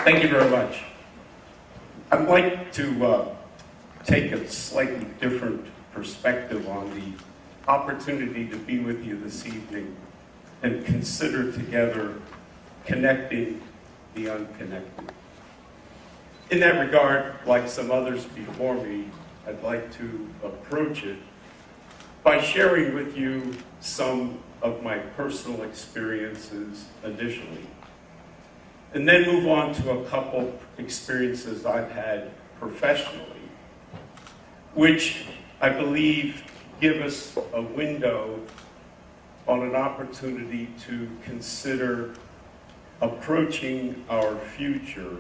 Thank you very much. I'd like to take a slightly different perspective on the opportunity to be with you this evening and consider together connecting the unconnected. In that regard, like some others before me, I'd like to approach it by sharing with you some of my personal experiences initially, and then move on to a couple experiences I've had professionally, which I believe give us a window on an opportunity to consider approaching our future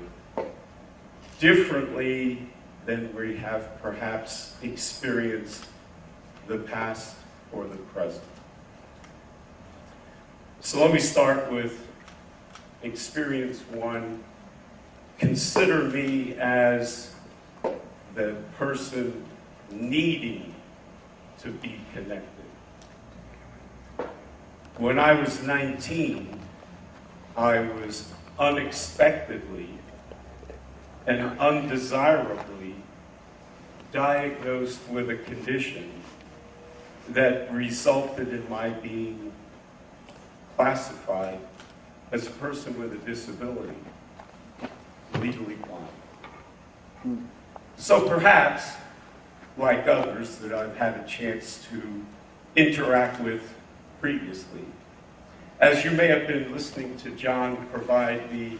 differently than we have perhaps experienced the past or the present. So let me start with experience one. Consider me as the person needing to be connected. When I was 19, I was unexpectedly and undesirably diagnosed with a condition that resulted in my being classified as a person with a disability, legally blind. So perhaps, like others that I've had a chance to interact with previously, as you may have been listening to John provide the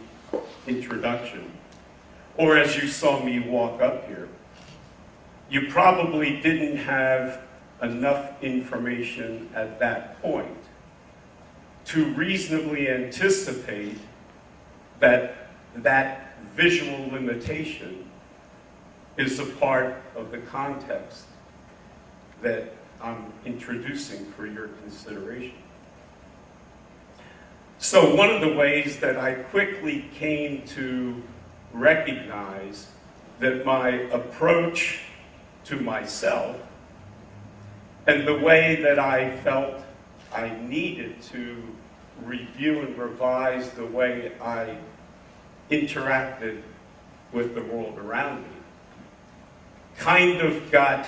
introduction, or as you saw me walk up here, you probably didn't have enough information at that point to reasonably anticipate that that visual limitation is a part of the context that I'm introducing for your consideration. So one of the ways that I quickly came to recognize that my approach to myself and the way that I felt I needed to review and revise the way I interacted with the world around me kind of got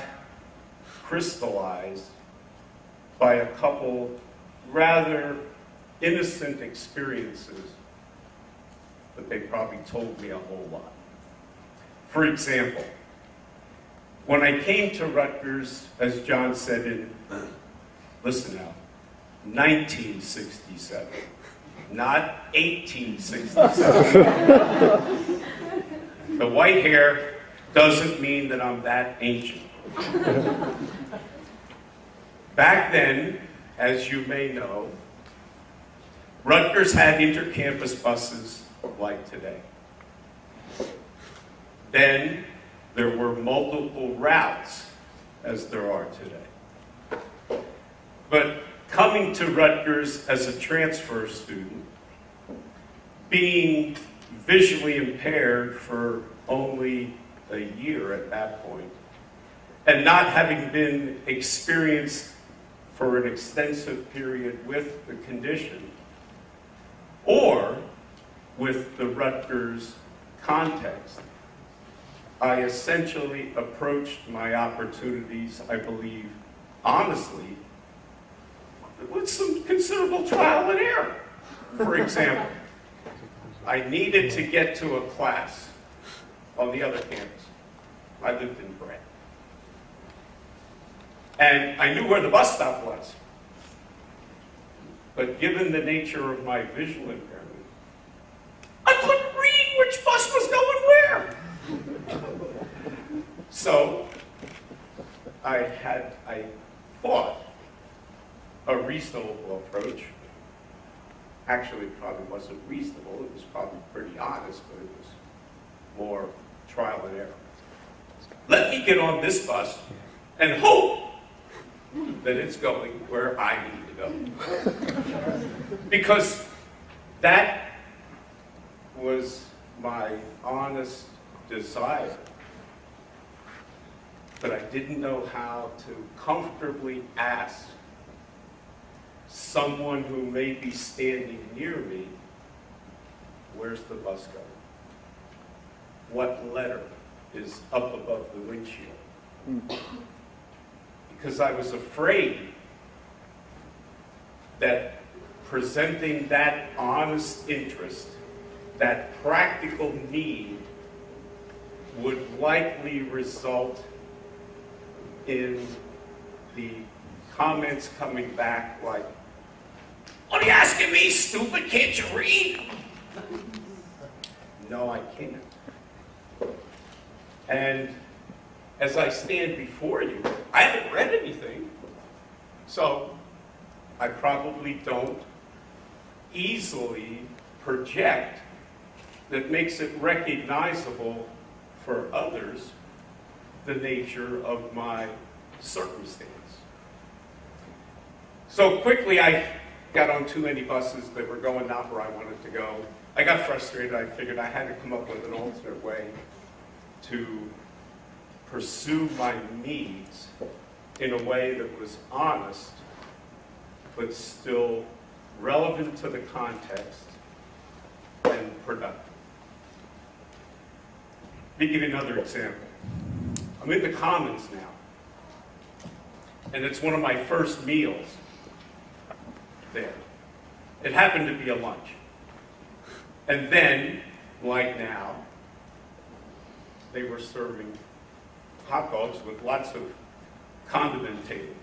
crystallized by a couple rather innocent experiences, but they probably told me a whole lot. For example, when I came to Rutgers, as John said in, listen now, 1967, not 1867. The white hair doesn't mean that I'm that ancient. Back then, as you may know, Rutgers had inter-campus buses like today. Then there were multiple routes as there are today. But coming to Rutgers as a transfer student, being visually impaired for only a year at that point, and not having been experienced for an extensive period with the condition, or with the Rutgers context, I essentially approached my opportunities, I believe, honestly, with some considerable trial and error. For example, I needed to get to a class on the other campus. I lived in Brent. And I knew where the bus stop was. But given the nature of my visual impairment, I couldn't read which bus was going where. So I thought a reasonable approach. Actually, it probably wasn't reasonable. It was probably pretty honest, but it was more trial and error. Let me get on this bus and hope that it's going where I need to go. Because that was my honest desire. But I didn't know how to comfortably ask someone who may be standing near me, where's the bus going? what letter is up above the windshield. Because I was afraid that presenting that honest interest, that practical need, would likely result in the comments coming back like, "What are you asking me, stupid? Can't you read?" No, I can't. And as I stand before you, I haven't read anything, so I probably don't easily project that makes it recognizable for others the nature of my circumstance. So quickly I got on too many buses that were going not where I wanted to go. I got frustrated. I figured I had to come up with an alternate way to pursue my needs in a way that was honest, but still relevant to the context and productive. Let me give you another example. I'm in the Commons now, and it's one of my first meals there. It happened to be a lunch. And then, like now, they were serving hot dogs with lots of condimentation.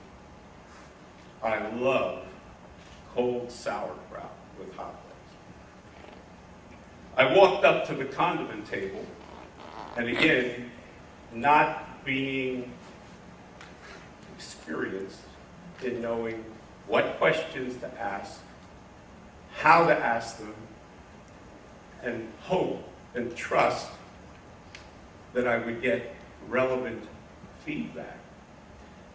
I love cold sauerkraut with hot dogs. I walked up to the condiment table, and again, not being experienced in knowing what questions to ask, how to ask them, and hope and trust that I would get relevant feedback.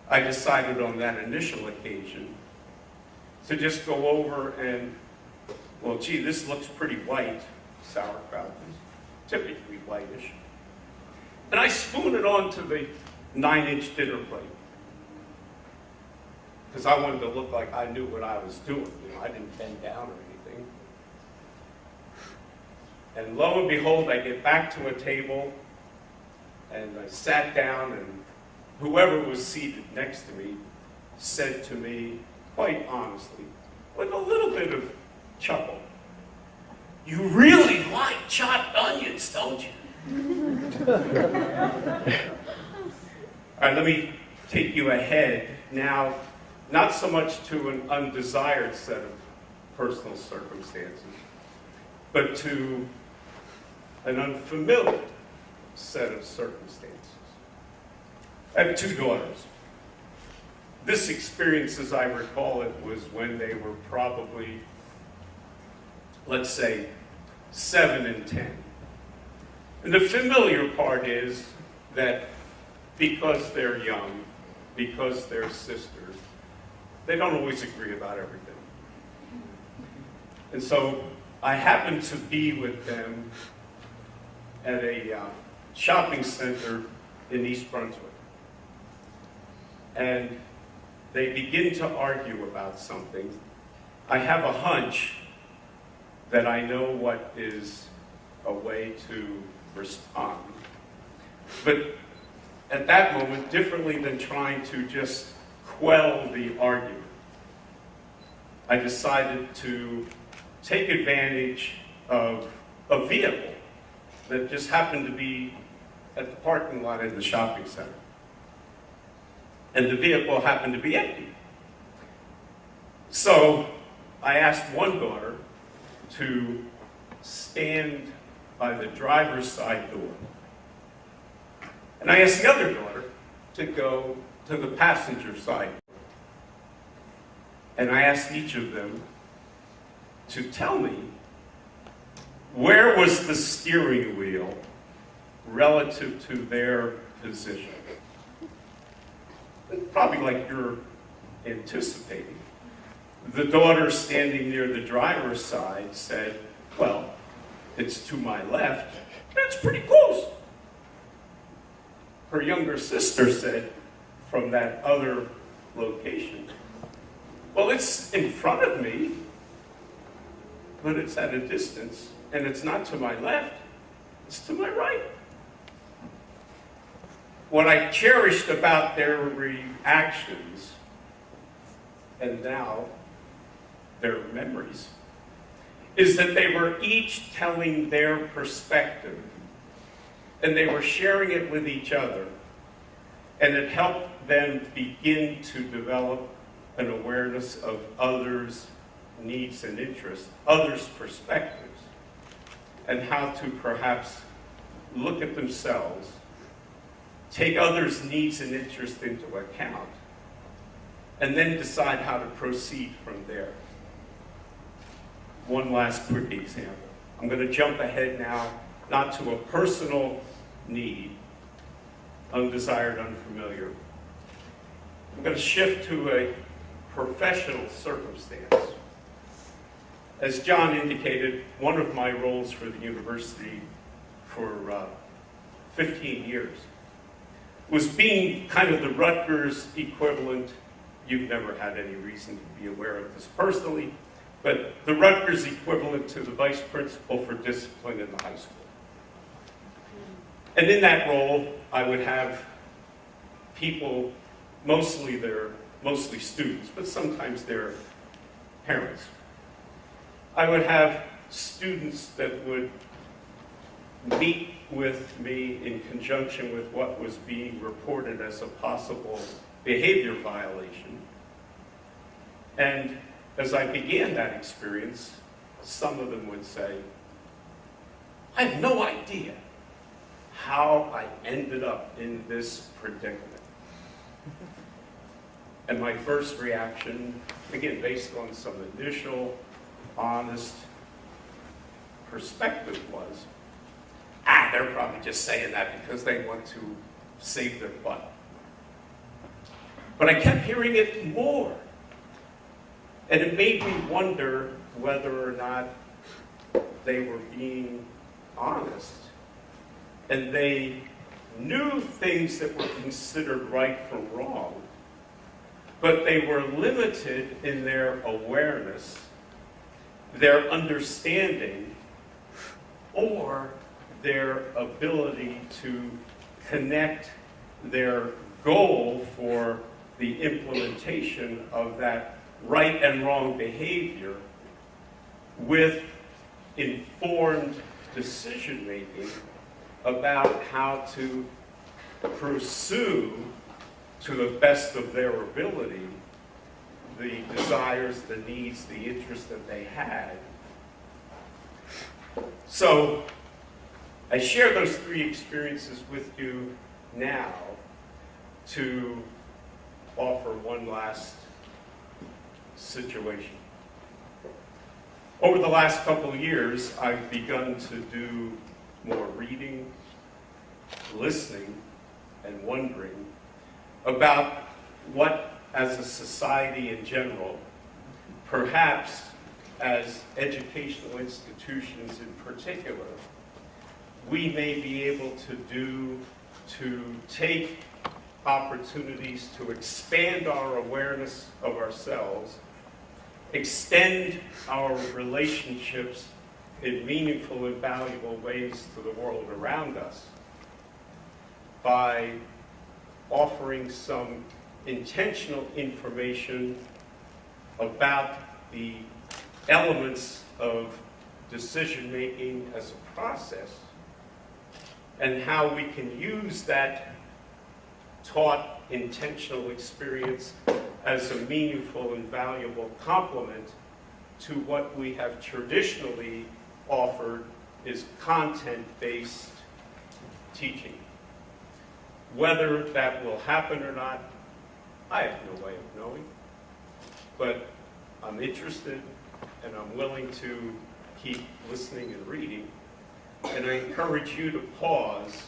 I decided on that initial occasion to just go over and, well, gee, this looks pretty white. Sauerkraut is typically whitish. And I spoon it onto the 9-inch dinner plate, because I wanted to look like I knew what I was doing. You know, I didn't bend down or anything. And lo and behold, I get back to a table, and I sat down, and whoever was seated next to me said to me, quite honestly, with a little bit of chuckle, "You really like chopped onions, don't you?" All right, let me take you ahead now, not so much to an undesired set of personal circumstances, but to an unfamiliar set of circumstances. I have 2 daughters. This experience, as I recall it, was when they were probably, let's say, 7 and 10. And the familiar part is that because they're young, because they're sisters, they don't always agree about everything. And so I happened to be with them at a shopping center in East Brunswick. And they begin to argue about something. I have a hunch that I know what is a way to respond. But at that moment, differently than trying to just quell the argument, I decided to take advantage of a vehicle that just happened to be at the parking lot in the shopping center. And the vehicle happened to be empty. So I asked one daughter to stand by the driver's side door. And I asked the other daughter to go to the passenger side. And I asked each of them to tell me where was the steering wheel relative to their position. Probably like you're anticipating. The daughter standing near the driver's side said, "Well, it's to my left. That's pretty close." Her younger sister said, from that other location, "Well, it's in front of me, but it's at a distance, and it's not to my left, it's to my right." what I cherished about their reactions, and now their memories, is that they were each telling their perspective, and they were sharing it with each other, and it helped them begin to develop an awareness of others' needs and interests, others' perspectives, and how to perhaps look at themselves, take others' needs and interests into account, and then decide how to proceed from there. One last quick example. I'm going to jump ahead now, not to a personal need, undesired, unfamiliar. I'm going to shift to a professional circumstance. As John indicated, one of my roles for the university for 15 years was being kind of the Rutgers equivalent. You've never had any reason to be aware of this personally, but the Rutgers equivalent to the vice principal for discipline in the high school. And in that role, I would have people, mostly students, but sometimes their parents. I would have students that would meet with me in conjunction with what was being reported as a possible behavior violation. And as I began that experience, some of them would say, I have no idea how I ended up in this predicament. And my first reaction, again, based on some initial, honest perspective was, they're probably just saying that because they want to save their butt. But I kept hearing it more. And it made me wonder whether or not they were being honest. And they knew things that were considered right from wrong, but they were limited in their awareness, their understanding, or their ability to connect their goal for the implementation of that right and wrong behavior with informed decision-making about how to pursue, to the best of their ability, the desires, the needs, the interests that they had. So I share those three experiences with you now to offer one last situation. Over the last couple of years, I've begun to do more reading, listening, and wondering about what, as a society in general, perhaps as educational institutions in particular, we may be able to do to take opportunities to expand our awareness of ourselves, extend our relationships in meaningful and valuable ways to the world around us by offering some intentional information about the elements of decision-making as a process and how we can use that taught intentional experience as a meaningful and valuable complement to what we have traditionally offered is content-based teaching. Whether that will happen or not, I have no way of knowing, but I'm interested and I'm willing to keep listening and reading, and I encourage you to pause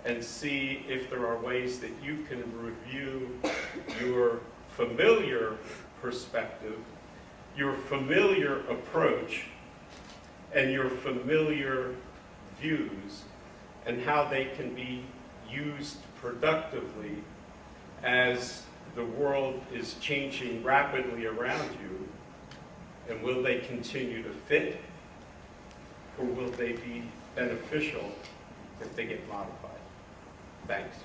and see if there are ways that you can review your familiar perspective, your familiar approach, and your familiar views, and how they can be used productively as the world is changing rapidly around you. And will they continue to fit, or will they be beneficial if they get modified? Thanks.